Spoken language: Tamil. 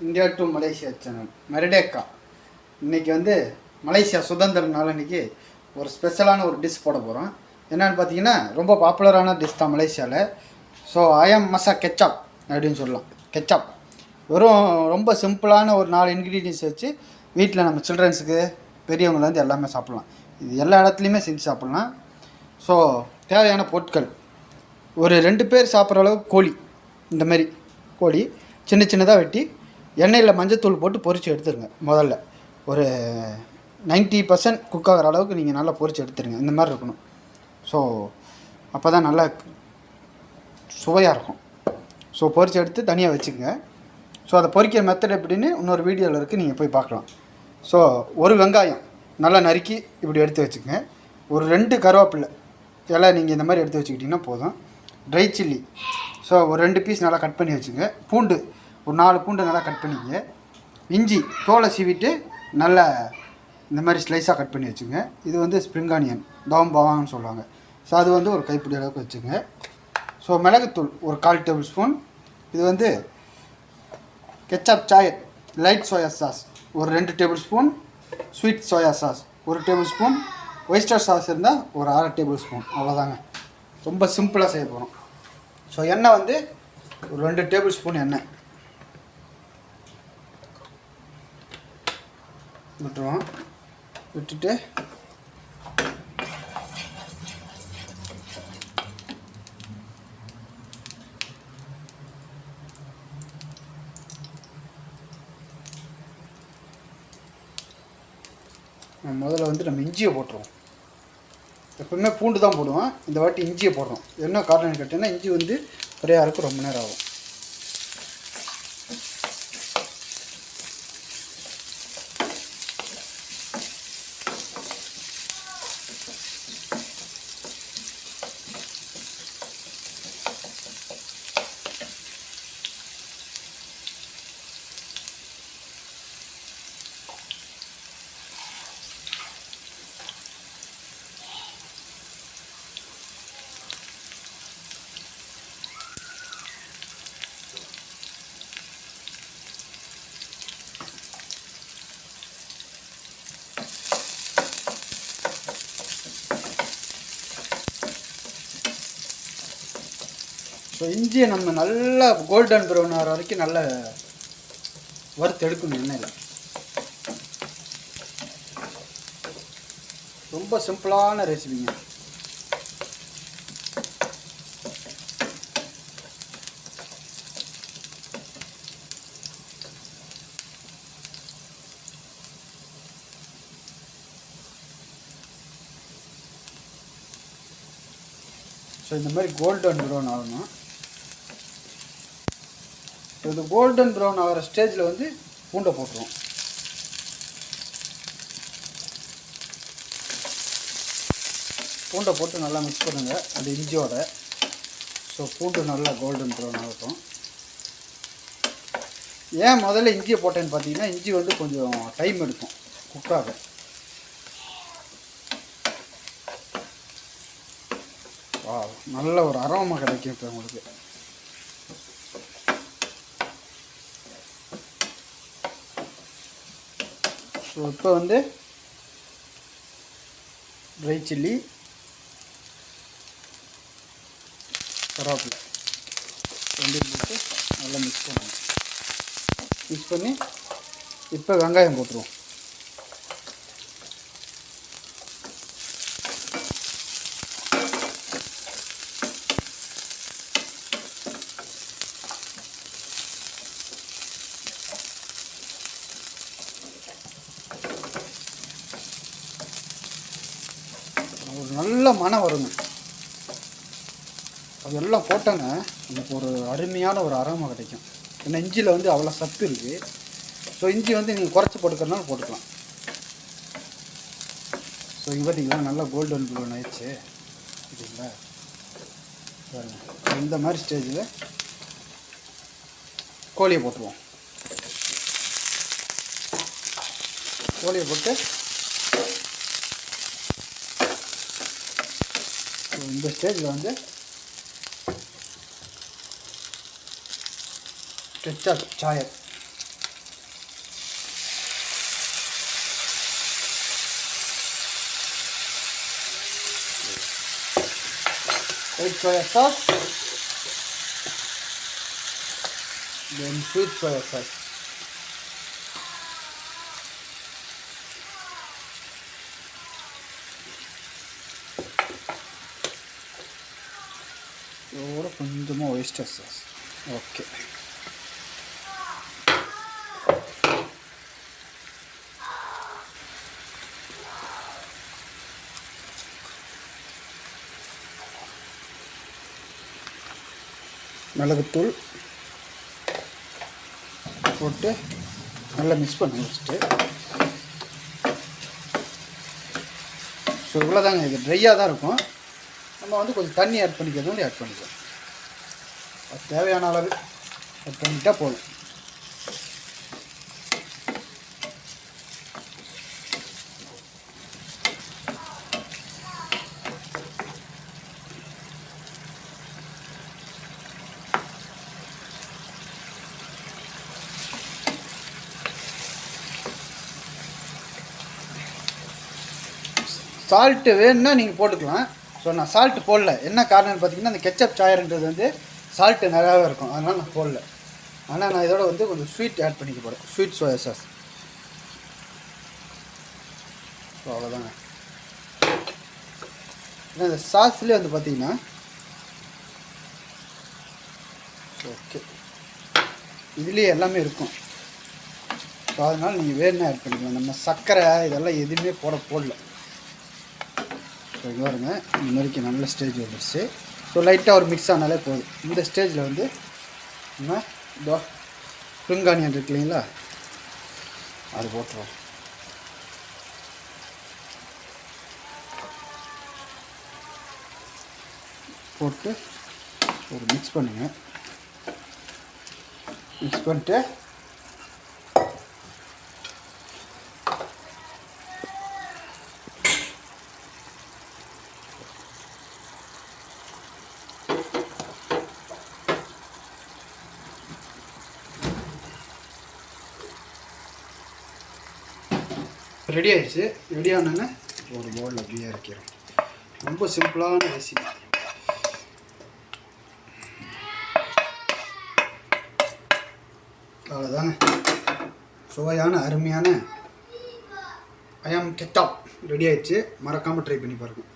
India to Malaysia channel Merdeka. இன்றைக்கி வந்து மலேசியா சுதந்திர நாள் அன்றைக்கி ஒரு ஸ்பெஷலான ஒரு டிஷ் போட போகிறோம். என்னென்னு பார்த்தீங்கன்னா ரொம்ப பாப்புலரான டிஷ் தான் மலேசியாவில். ஸோ ஆயம் மசா கெச்சாப் அப்படின்னு சொல்லலாம். கெச்சாப் வெறும் ரொம்ப சிம்பிளான ஒரு 4 இன்க்ரீடியன்ஸ் வச்சு வீட்டில் நம்ம சில்ட்ரன்ஸுக்கு பெரியவங்கலேருந்து எல்லாமே சாப்பிட்லாம். இது எல்லா இடத்துலையுமே செஞ்சு சாப்பிட்லாம். ஸோ தேவையான பொருட்கள் ஒரு 2 பேர் சாப்பிட்ற அளவுக்கு கோழி, இந்தமாரி கோழி சின்ன சின்னதாக வெட்டி எண்ணெயில் மஞ்சத்தூள் போட்டு பொரித்து எடுத்துருங்க. முதல்ல ஒரு 90% குக் ஆகிற அளவுக்கு நீங்கள் நல்லா பொரித்து எடுத்துருங்க. இந்த மாதிரி இருக்கணும். ஸோ அப்போ தான் நல்லா சுவையாக இருக்கும். ஸோ பொரித்து எடுத்து தனியாக வச்சுக்கோங்க. ஸோ அதை பொரிக்கிற மெத்தட் எப்படின்னு இன்னொரு வீடியோவில் இருக்குது, நீங்கள் போய் பார்க்கலாம். ஸோ ஒரு வெங்காயம் நல்லா நறுக்கி இப்படி எடுத்து வச்சுக்கோங்க. ஒரு 2 கருவேப்பிலை எல்லாம் நீங்கள் இந்த மாதிரி எடுத்து வச்சுக்கிட்டிங்கன்னா போதும். ட்ரை சில்லி ஸோ ஒரு 2 பீஸ் நல்லா கட் பண்ணி வச்சுங்க. பூண்டு ஒரு 4 பூண்டு நல்லா கட் பண்ணிக்கங்க. இஞ்சி தோலை சீவிட்டு நல்லா இந்த மாதிரி ஸ்லைஸாக கட் பண்ணி வச்சுங்க. இது வந்து ஸ்ப்ரிங் ஆனியன் பாவான்னு சொல்லுவாங்க. ஸோ அது வந்து ஒரு கைப்பிடி அளவுக்கு வச்சுங்க. ஸோ மிளகுத்தூள் ஒரு 1/4 டேபிள் ஸ்பூன். இது வந்து ketchup Sai light soya sauce ஒரு 2 table spoon. Sweet soya sauce ஒரு டேபிள் ஸ்பூன். ஒயிஸ்டர் சாஸ் இருந்தால் ஒரு 1/2 டேபிள் ஸ்பூன். அவ்வளோதாங்க. ரொம்ப சிம்பிளாக செய்ய போகிறோம். ஸோ எண்ணெய் வந்து ஒரு 2 டேபிள் ஸ்பூன் எண்ணெய் விட்டுருவோம். விட்டுட்டு முதல்ல வந்து நம்ம இஞ்சியை போட்டுருவோம். எப்பவுமே பூண்டு தான் போடுவோம், இந்த வாட்டி இஞ்சியை போடுறோம். என்ன காரணம்னு கேட்டிங்கன்னா இஞ்சி வந்து ஒரே அரைக்கு ரொம்ப நேரம் ஆகும். ஸோ இஞ்சியை நம்ம நல்லா கோல்டன் ப்ரௌன் ஆகிற வரைக்கும் நல்லா வறுத்து எடுக்கணும் எண்ணெயில். ரொம்ப சிம்பிளான ரெசிபிங்க. ஸோ இந்த மாதிரி கோல்டன் ப்ரௌன் ஆகணும். இது கோல்டன் ப்ரௌன் ஆகிற ஸ்டேஜில் வந்து பூண்டை போட்டுருவோம். பூண்டை போட்டு நல்லா மிக்ஸ் பண்ணுங்கள் அந்த இஞ்சியோட. ஸோ பூண்டு நல்லா கோல்டன் ப்ரௌன் ஆகட்டும். ஏன் முதல்ல இஞ்சியை போட்டேன்னு பார்த்தீங்கன்னா இஞ்சி வந்து கொஞ்சம் டைம் எடுக்கும் குக்காக. நல்ல ஒரு அரோமா கிடைக்கும் இப்போ உங்களுக்கு. ஸோ இப்போ வந்து ட்ரை சில்லி கருவேப்பிலை 2 போட்டு நல்லா மிக்ஸ் பண்ணுவோம். மிக்ஸ் பண்ணி இப்போ வெங்காயம் போட்டுருவோம். ஒரு நல்ல மனம் வருங்க. அதெல்லாம் போட்டோங்க நமக்கு ஒரு அருமையான ஒரு அரோமா கிடைக்கும். ஏன்னா இஞ்சியில் வந்து அவ்வளோ சத்து இருக்குது. ஸோ இஞ்சி வந்து நீங்கள் குறைச்சி போட்டுக்கிறனால போட்டுக்கலாம். ஸோ இங்கே பார்த்தீங்களா நல்லா கோல்டன் ப்ரௌன் ஆயிடுச்சு. சரிங்களா? இந்த மாதிரி ஸ்டேஜில் கோழியை போட்டுருவோம். கோழியை போட்டு இந்த ஸ்டேஜில் வந்து ketchup soy white soya sauce, then sweet soya sauce. இதோட கொஞ்சமாக ஒயிஸ்டர் சாஸ். ஓகே, மிளகுத்தூள் போட்டு நல்லா மிக்ஸ் பண்ணி வச்சுட்டு, ஸோ இவ்வளோதாங்க. இது ட்ரையாக தான் இருக்கும். நம்ம வந்து கொஞ்சம் தண்ணி ஆட் பண்ணிக்கிறது வந்து ஆட் பண்ணிக்கலாம். அது தேவையான அளவு ஆட் பண்ணிட்டால் போதும். சால்ட்டு வேணுன்னா நீங்கள் போட்டுக்கலாம். ஸோ நான் சால்ட்டு போடல. என்ன காரணம்னு பார்த்தீங்கன்னா, அந்த கெச்சப் சாயர்ன்றது வந்து சால்ட்டு நிறையாவே இருக்கும், அதனால் நான் போடல. ஆனால் நான் இதோட வந்து கொஞ்சம் ஸ்வீட் ஆட் பண்ணிக்க போகிறேன், ஸ்வீட் சோயா சாஸ். ஸோ அவ்வளோதாங்க. ஏன்னா இந்த சாஸ்லேயே வந்து பார்த்தீங்கன்னா, ஓகே, இதுலேயே எல்லாமே இருக்கும். ஸோ அதனால் நீங்கள் வேணுன்னா ஆட் பண்ணிக்கலாம். நம்ம சர்க்கரை இதெல்லாம் எதுவுமே போடல. ஸோ இங்கே வருங்க, இந்த மாதிரிக்கு நல்ல ஸ்டேஜ் வந்துடுச்சு. ஸோ லைட்டாக ஒரு மிக்ஸ் ஆனாலே போதும். இந்த ஸ்டேஜில் வந்து நம்ம ஸ்ப்ரிங் ஆனியன் இருக்கு இல்லைங்களா, அது போட்டுருவோம். போட்டு ஒரு மிக்ஸ் பண்ணுங்கள். மிக்ஸ் பண்ணிட்டு ரெடி ஆயிடுச்சு. ரெடி ஆனோன்னே ஒரு பவுலில் அப்படியே இறக்கிறோம். ரொம்ப சிம்பிளான ரெசிபி. அவ்வளோதாங்க. சுவையான அருமையான ஐயாம் கெச்சாப் ரெடி ஆயிடுச்சு. மறக்காமல் ட்ரை பண்ணி பாருங்கள்.